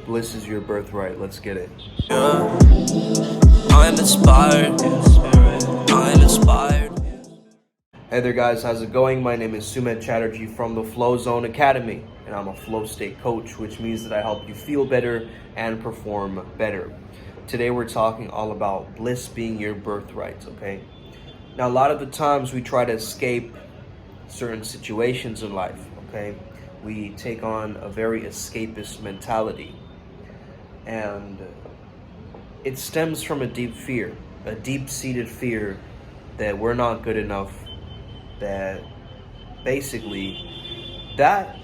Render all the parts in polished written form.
Bliss is your birthright. Let's get it. Yeah, I'm inspired. I'm inspired. Hey there guys, how's it going? My name is Sumedh Chatterjee from the Flow Zone Academy, and I'm a flow state coach, which means that I help you feel better and perform better. Today we're talking all about bliss being your birthright, okay? Now a lot of the times we try to escape certain situations in life, okay? We take on a very escapist mentality, and it stems from a deep fear, a deep-seated fear that we're not good enough, that basically that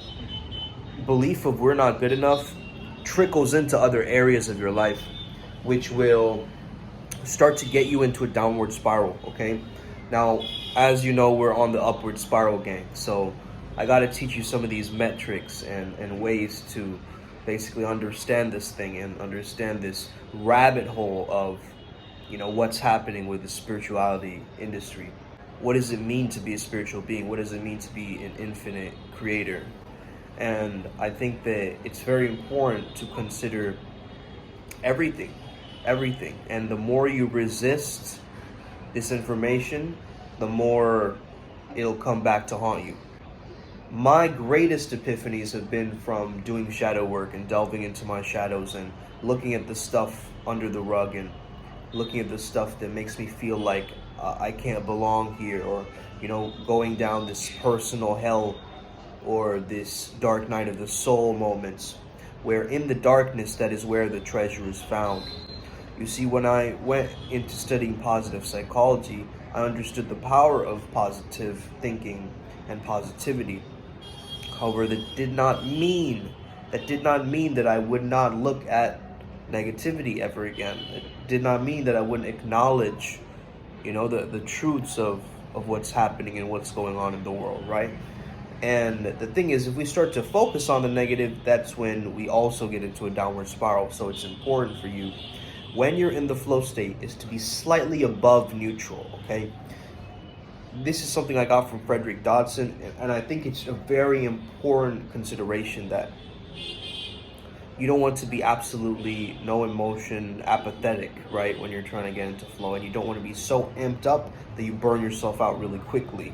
belief of we're not good enough trickles into other areas of your life, which will start to get you into a downward spiral, okay? Now, as you know, we're on the upward spiral, gang. So I got to teach you some of these metrics and ways to basically understand this thing and understand this rabbit hole of, what's happening with the spirituality industry. What does it mean to be a spiritual being? What does it mean to be an infinite creator? And I think that it's very important to consider everything. And the more you resist this information, the more it'll come back to haunt you. My greatest epiphanies have been from doing shadow work and delving into my shadows and looking at the stuff under the rug and looking at the stuff that makes me feel like I can't belong here, or going down this personal hell or this dark night of the soul moments, where in the darkness, that is where the treasure is found. You see, when I went into studying positive psychology, I understood the power of positive thinking and positivity. However, that did not mean that I would not look at negativity ever again. It did not mean that I wouldn't acknowledge, the truths of what's happening and what's going on in the world, right? And the thing is, if we start to focus on the negative, that's when we also get into a downward spiral. So it's important for you, when you're in the flow state, is to be slightly above neutral, okay? This is something I got from Frederick Dodson, and I think it's a very important consideration that you don't want to be absolutely no emotion, apathetic, right, when you're trying to get into flow, and you don't want to be so amped up that you burn yourself out really quickly.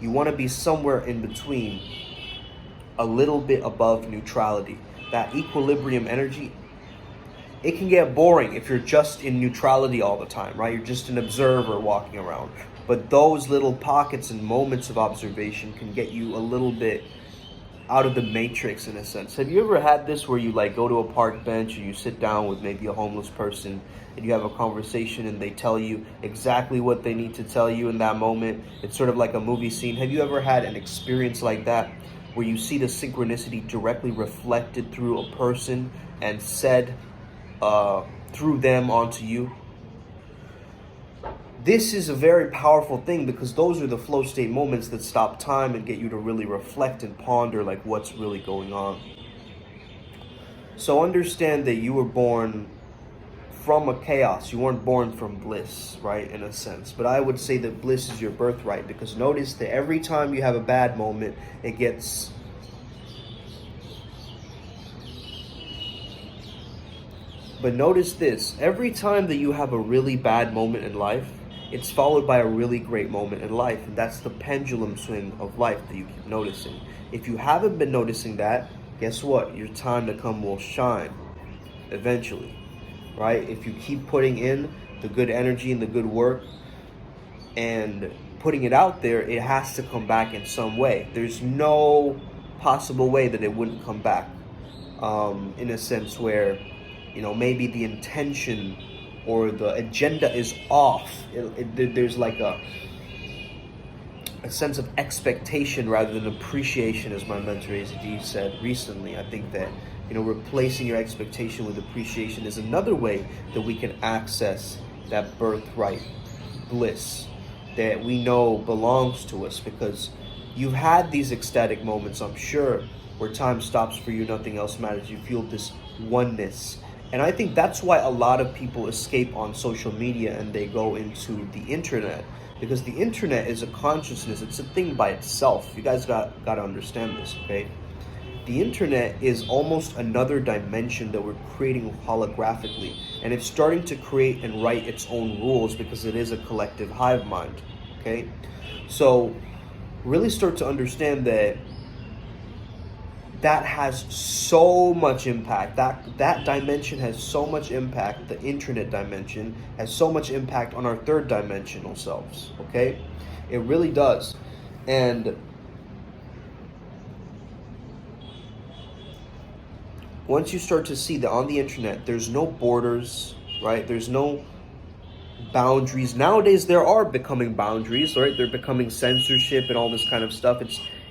You want to be somewhere in between, a little bit above neutrality. That equilibrium energy, it can get boring if you're just in neutrality all the time, right? You're just an observer walking around. But those little pockets and moments of observation can get you a little bit out of the matrix, in a sense. Have you ever had this where you go to a park bench and you sit down with maybe a homeless person and you have a conversation and they tell you exactly what they need to tell you in that moment? It's sort of like a movie scene. Have you ever had an experience like that where you see the synchronicity directly reflected through a person and said through them onto you? This is a very powerful thing, because those are the flow state moments that stop time and get you to really reflect and ponder what's really going on. So understand that you were born from a chaos. You weren't born from bliss, right, in a sense. But I would say that bliss is your birthright, because notice that every time you have a bad moment, it gets But notice this, every time that you have a really bad moment in life, it's followed by a really great moment in life. And that's the pendulum swing of life that you keep noticing. If you haven't been noticing that, guess what? Your time to come will shine eventually, right? If you keep putting in the good energy and the good work and putting it out there, it has to come back in some way. There's no possible way that it wouldn't come back, in a sense where, maybe the intention or the agenda is off. There's a sense of expectation rather than appreciation, as my mentor AZD said recently. I think that replacing your expectation with appreciation is another way that we can access that birthright bliss that we know belongs to us, because you've had these ecstatic moments, I'm sure, where time stops for you, nothing else matters. You feel this oneness. And I think that's why a lot of people escape on social media and they go into the internet, because the internet is a consciousness. It's a thing by itself. You guys got to understand this, okay? the internet is almost another dimension that we're creating holographically, and it's starting to create and write its own rules because it is a collective hive mind. Okay, so really start to understand that has so much impact. That dimension has so much impact. The internet dimension has so much impact on our third dimensional selves. Okay, it really does. And once you start to see that on the internet, there's no borders, right? There's no boundaries. Nowadays, there are becoming boundaries, right? They're becoming censorship and all this kind of stuff.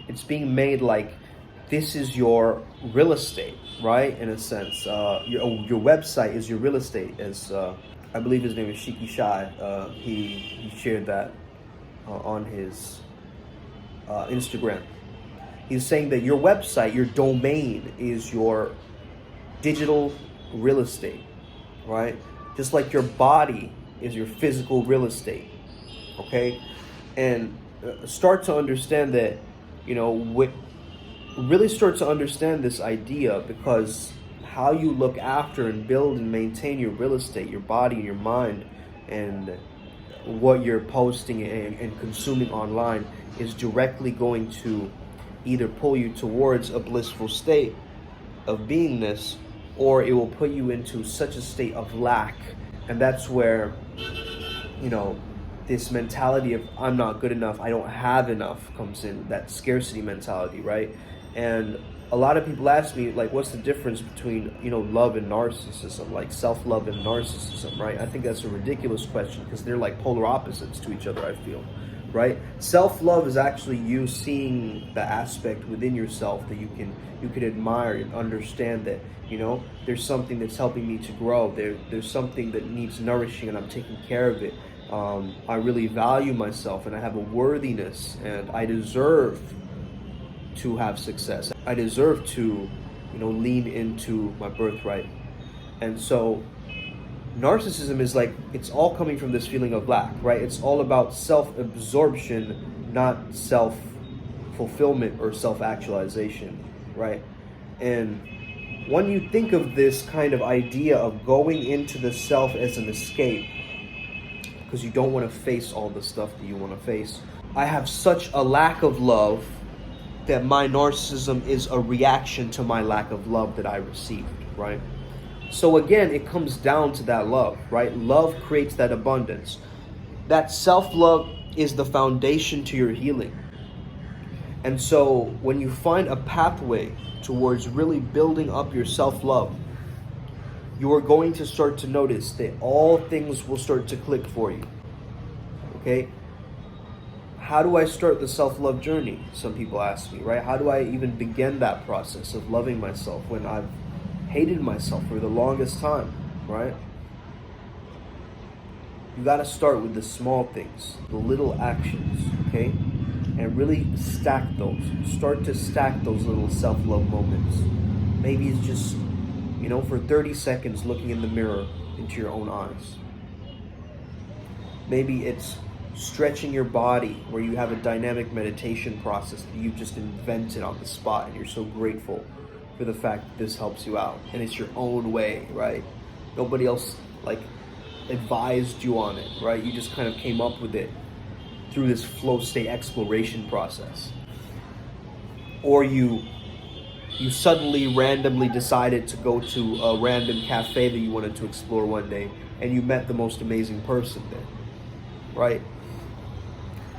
It's being made like this is your real estate, right? In a sense, your website is your real estate. As I believe his name is Shiki Shai. He shared that on his Instagram. He's saying that your website, your domain, is your digital real estate, right? Just like your body is your physical real estate, okay? And start to understand that, really start to understand this idea, because how you look after and build and maintain your real estate, your body, your mind, and what you're posting and consuming online is directly going to either pull you towards a blissful state of beingness, or it will put you into such a state of lack. And that's where, this mentality of I'm not good enough, I don't have enough comes in, that scarcity mentality, right? And a lot of people ask me, like, what's the difference between, love and narcissism, like self-love and narcissism, right? I think that's a ridiculous question because they're like polar opposites to each other, I feel, right? Self-love is actually you seeing the aspect within yourself that you can admire and understand that, there's something that's helping me to grow. There's something that needs nourishing and I'm taking care of it. I really value myself and I have a worthiness and I deserve to have success. I deserve to, lean into my birthright. And so narcissism is like, it's all coming from this feeling of lack, right? It's all about self-absorption, not self-fulfillment or self-actualization, right? And when you think of this kind of idea of going into the self as an escape, because you don't want to face all the stuff that you want to face. I have such a lack of love that my narcissism is a reaction to my lack of love that I received, right? So again, it comes down to that love, right? Love creates that abundance. That self-love is the foundation to your healing. And so when you find a pathway towards really building up your self-love, you are going to start to notice that all things will start to click for you, okay? How do I start the self-love journey? Some people ask me, right? How do I even begin that process of loving myself when I've hated myself for the longest time, right? You got to start with the small things, the little actions, okay? And really stack those. Start to stack those little self-love moments. Maybe it's just, for 30 seconds looking in the mirror into your own eyes. Maybe it's stretching your body where you have a dynamic meditation process that you've just invented on the spot and you're so grateful for the fact that this helps you out. And it's your own way, right? Nobody else advised you on it, right? You just kind of came up with it through this flow state exploration process. Or you suddenly randomly decided to go to a random cafe that you wanted to explore one day and you met the most amazing person there, right?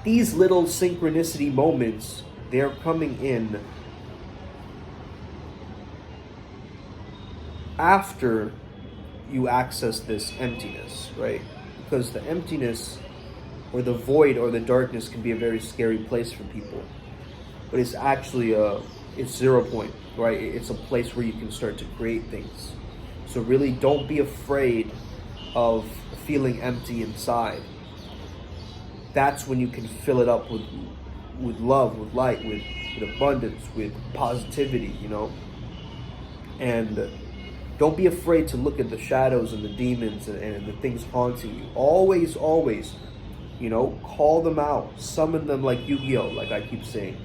These little synchronicity moments, they're coming in after you access this emptiness, right? Because the emptiness or the void or the darkness can be a very scary place for people. But it's actually it's 0 point, right? It's a place where you can start to create things. So really don't be afraid of feeling empty inside. That's when you can fill it up with love, with light, with abundance, with positivity, And don't be afraid to look at the shadows and the demons and the things haunting you. Always, call them out. Summon them like Yu-Gi-Oh, like I keep saying.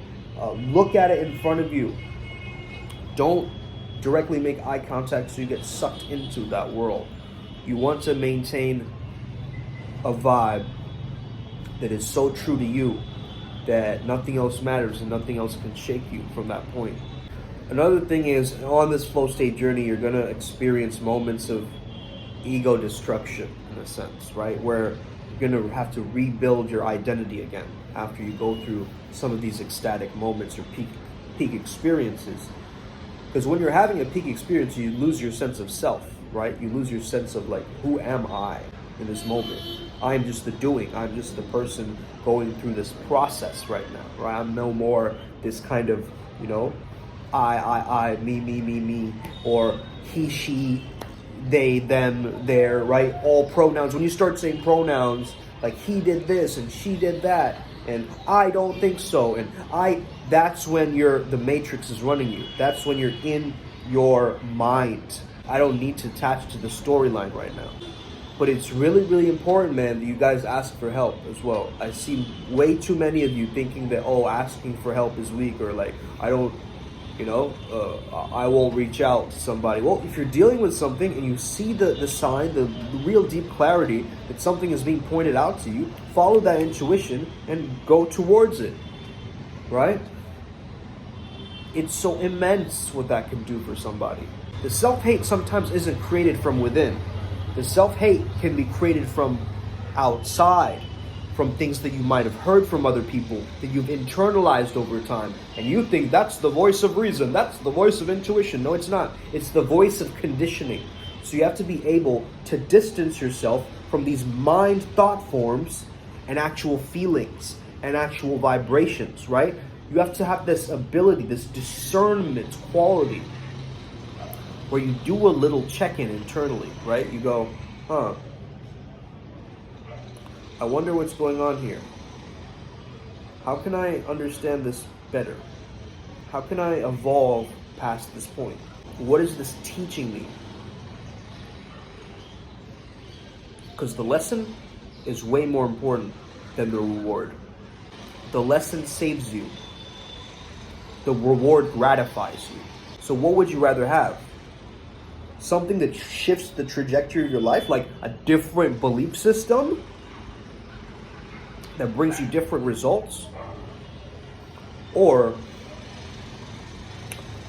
Look at it in front of you. Don't directly make eye contact so you get sucked into that world. You want to maintain a vibe that is so true to you that nothing else matters and nothing else can shake you from that point. Another thing is, on this flow state journey, you're going to experience moments of ego destruction, in a sense, right? Where you're going to have to rebuild your identity again after you go through some of these ecstatic moments or peak experiences. Because when you're having a peak experience, you lose your sense of self, right? You lose your sense of like, who am I in this moment? I'm just the doing. I'm just the person going through this process right now, right? I'm no more this kind of, you know, I, me, or he, she, they, them, their, right? All pronouns. When you start saying pronouns, like he did this and she did that, and I don't think so, and that's when the matrix is running you. That's when you're in your mind. I don't need to attach to the storyline right now. But it's really, really important, man, that you guys ask for help as well. I see way too many of you thinking that, oh, asking for help is weak, or like, I don't, you know, I won't reach out to somebody. Well, if you're dealing with something and you see the sign, the real deep clarity that something is being pointed out to you, follow that intuition and go towards it, right? It's so immense what that can do for somebody. The self-hate sometimes isn't created from within. The self-hate can be created from outside, from things that you might have heard from other people, that you've internalized over time. And you think that's the voice of reason, that's the voice of intuition. No, it's not. It's the voice of conditioning. So you have to be able to distance yourself from these mind thought forms and actual feelings and actual vibrations, right? You have to have this ability, this discernment quality, where you do a little check-in internally, right? You go, I wonder what's going on here. How can I understand this better? How can I evolve past this point? What is this teaching me? Because the lesson is way more important than the reward. The lesson saves you. The reward gratifies you. So what would you rather have? Something that shifts the trajectory of your life, like a different belief system that brings you different results, or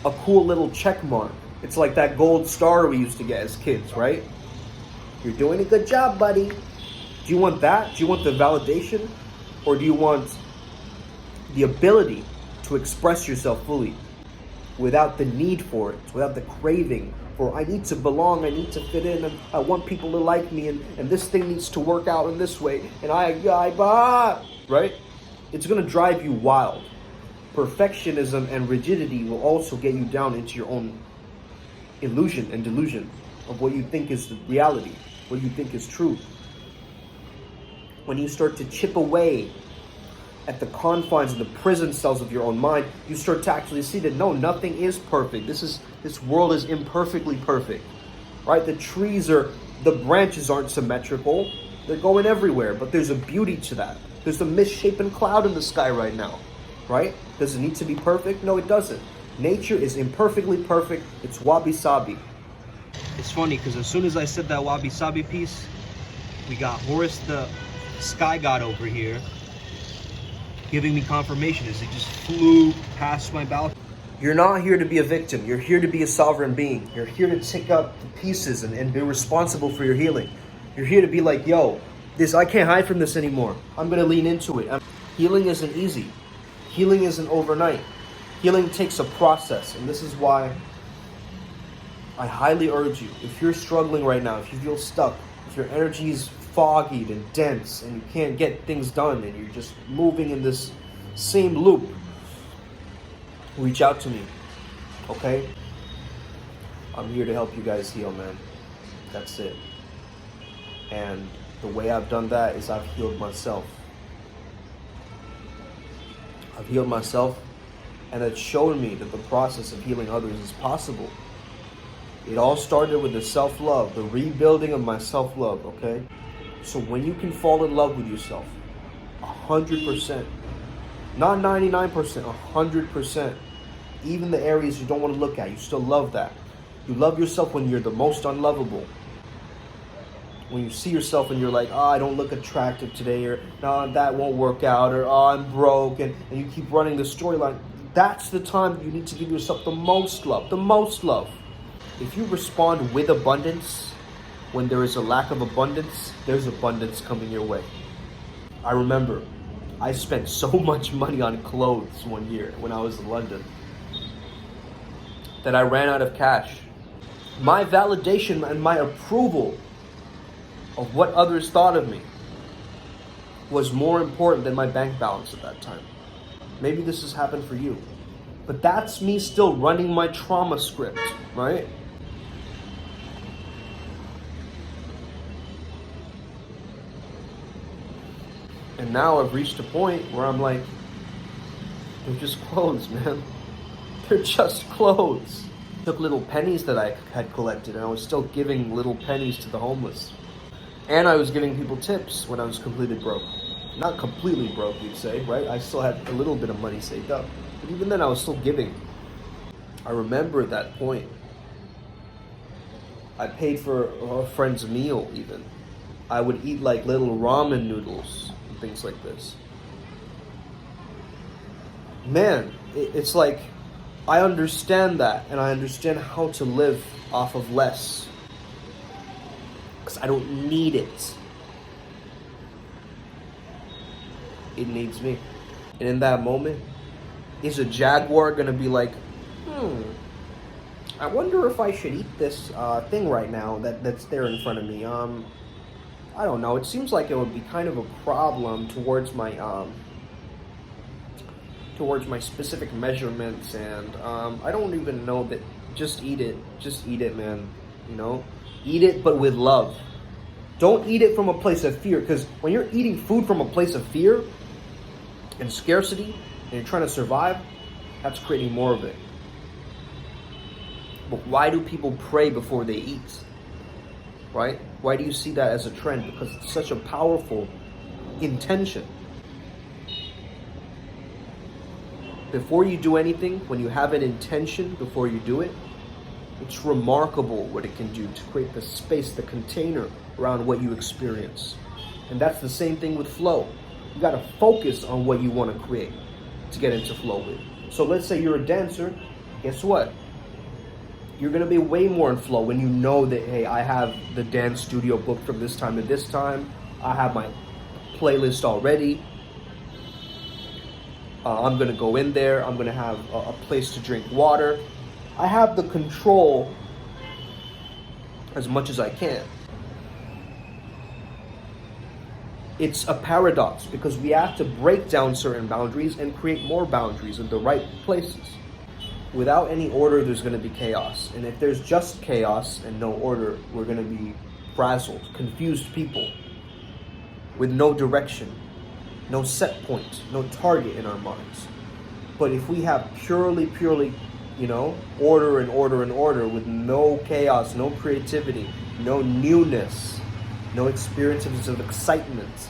a cool little check mark. It's like that gold star we used to get as kids, right? You're doing a good job, buddy. Do you want that? Do you want the validation? Or do you want the ability to express yourself fully without the need for it, without the craving for, I need to belong, I need to fit in, and I want people to like me, and this thing needs to work out in this way, and right? It's going to drive you wild. Perfectionism and rigidity will also get you down into your own illusion and delusion of what you think is the reality, what you think is true. When you start to chip away at the confines of the prison cells of your own mind, you start to actually see that no, nothing is perfect. This world is imperfectly perfect, right? The branches aren't symmetrical. They're going everywhere, but there's a beauty to that. There's a misshapen cloud in the sky right now, right? Does it need to be perfect? No, it doesn't. Nature is imperfectly perfect. It's wabi-sabi. It's funny because as soon as I said that wabi-sabi piece, we got Horus the sky god over here giving me confirmation as he just flew past my balcony. You're not here to be a victim. You're here to be a sovereign being. You're here to take up the pieces and be responsible for your healing. You're here to be like, yo, I can't hide from this anymore. I'm going to lean into it. Healing isn't easy. Healing isn't overnight. Healing takes a process. And this is why I highly urge you, if you're struggling right now, if you feel stuck, if your energy is foggy and dense and you can't get things done and you're just moving in this same loop, reach out to me, okay? I'm here to help you guys heal, man. That's it. And the way I've done that is I've healed myself. I've healed myself, and it's shown me that the process of healing others is possible. It all started with the self-love, the rebuilding of my self-love, okay? So when you can fall in love with yourself, 100%, not 99%, 100%, Even the areas you don't want to look at, you still love that. You love yourself when you're the most unlovable. When you see yourself and you're like, oh, I don't look attractive today, or no, that won't work out, or oh, I'm broke, and you keep running the storyline. That's the time you need to give yourself the most love, the most love. If you respond with abundance, when there is a lack of abundance, there's abundance coming your way. I remember I spent so much money on clothes one year when I was in London that I ran out of cash. My validation and my approval of what others thought of me was more important than my bank balance at that time. Maybe this has happened for you. But that's me still running my trauma script, right? And now I've reached a point where I'm like, they're just clothes, man. They're just clothes. I took little pennies that I had collected, and I was still giving little pennies to the homeless. And I was giving people tips when I was completely broke. Not completely broke, you'd say, right? I still had a little bit of money saved up. But even then, I was still giving. I remember at that point, I paid for a friend's meal, even. I would eat like little ramen noodles and things like this. Man, it's like, I understand that, and I understand how to live off of less. Because I don't need it. It needs me. And in that moment, is a jaguar gonna be like, I wonder if I should eat this thing right now that's there in front of me? I don't know. It seems like it would be kind of a problem towards my specific measurements, and I don't even know that. Just eat it, man. You know, eat it, but with love. Don't eat it from a place of fear, because when you're eating food from a place of fear and scarcity, and you're trying to survive, that's creating more of it. But why do people pray before they eat? Right? Why do you see that as a trend? Because it's such a powerful intention. Before you do anything, when you have an intention before you do it, it's remarkable what it can do to create the space, the container around what you experience. And that's the same thing with flow. You got to focus on what you want to create to get into flow with. So let's say you're a dancer. Guess what? You're going to be way more in flow when you know that, hey, I have the dance studio booked from this time to this time. I have my playlist already. I'm going to go in there. I'm going to have a place to drink water. I have the control as much as I can. It's a paradox because we have to break down certain boundaries and create more boundaries in the right places. Without any order, there's going to be chaos. And if there's just chaos and no order, we're going to be frazzled, confused people with no direction, no set point, no target in our minds. But if we have purely, order and order and order with no chaos, no creativity, no newness, no experiences of excitement,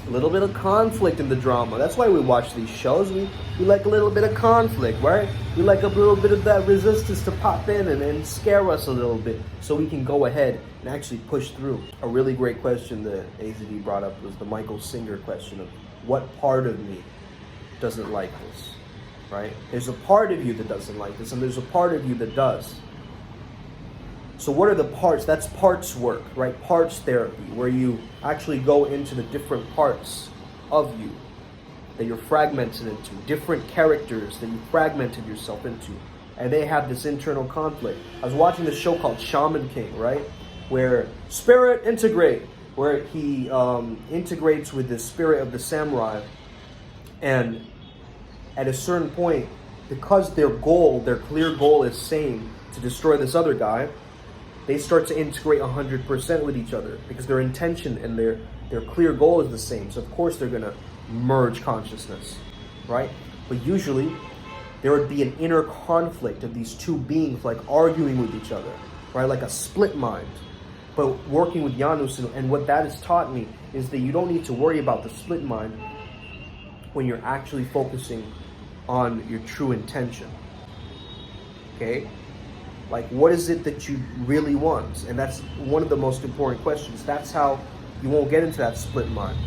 a little bit of conflict in the drama. That's why we watch these shows. We like a little bit of conflict, right? We like a little bit of that resistance to pop in and scare us a little bit so we can go ahead and actually push through. A really great question that AZD brought up was the Michael Singer question of what part of me doesn't like this, right? There's a part of you that doesn't like this, and there's a part of you that does. So what are the parts? That's parts work, right? Parts therapy, where you actually go into the different parts of you that you're fragmented into, different characters that you fragmented yourself into, and they have this internal conflict. I was watching this show called Shaman King, right? Where spirit integrate, where he integrates with the spirit of the samurai, and at a certain point, because their clear goal is same, to destroy this other guy, they start to integrate 100% with each other because their intention and their clear goal is the same. So of course they're gonna merge consciousness, right? But usually there would be an inner conflict of these two beings like arguing with each other, right? Like a split mind. But working with Janus and what that has taught me is that you don't need to worry about the split mind when you're actually focusing on your true intention. Okay? Like, what is it that you really want? And that's one of the most important questions. That's how you won't get into that split mind.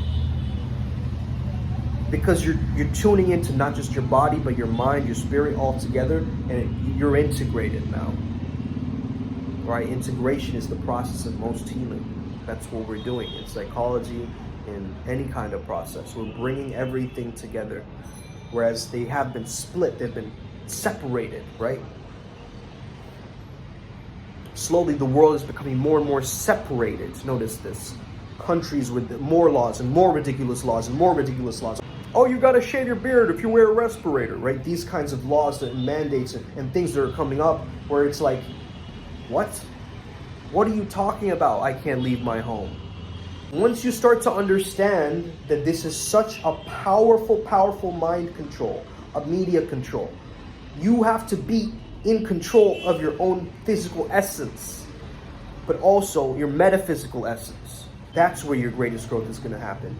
Because you're tuning into not just your body, but your mind, your spirit all together, and you're integrated now. Right? Integration is the process of most healing. That's what we're doing in psychology, in any kind of process. We're bringing everything together. Whereas they have been split, they've been separated, right? Slowly, the world is becoming more and more separated. Notice this. Countries with more laws and more ridiculous laws and more ridiculous laws. Oh, you gotta shave your beard if you wear a respirator, right? These kinds of laws and mandates and things that are coming up where it's like, what? What are you talking about? I can't leave my home. Once you start to understand that this is such a powerful, powerful mind control, a media control, you have to be in control of your own physical essence, but also your metaphysical essence. That's where your greatest growth is going to happen.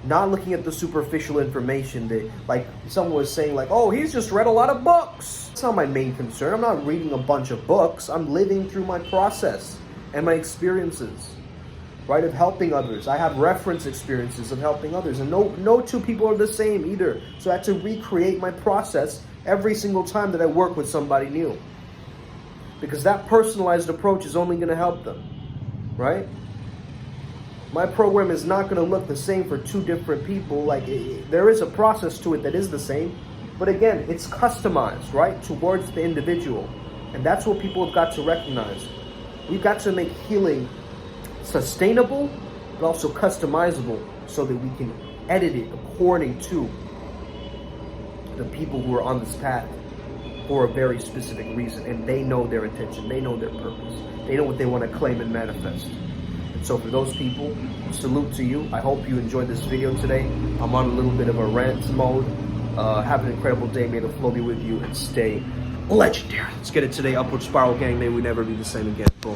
Not looking at the superficial information that, like someone was saying, like, oh, he's just read a lot of books. That's not my main concern. I'm not reading a bunch of books. I'm living through my process and my experiences, right, of helping others. I have reference experiences of helping others, and no two people are the same either. So I had to recreate my process every single time that I work with somebody new, because that personalized approach is only going to help them, right? My program is not going to look the same for two different people. Like, there is a process to it that is the same, but again, it's customized, right, towards the individual. And that's what people have got to recognize. We've got to make healing sustainable, but also customizable, so that we can edit it according to the people who are on this path for a very specific reason. And they know their intention. They know their purpose. They know what they want to claim and manifest. So for those people, salute to you. I hope you enjoyed this video today. I'm on a little bit of a rant mode. Have an incredible day. May the flow be with you and stay legendary. Let's get it today. Upward Spiral Gang. May we never be the same again. Boom.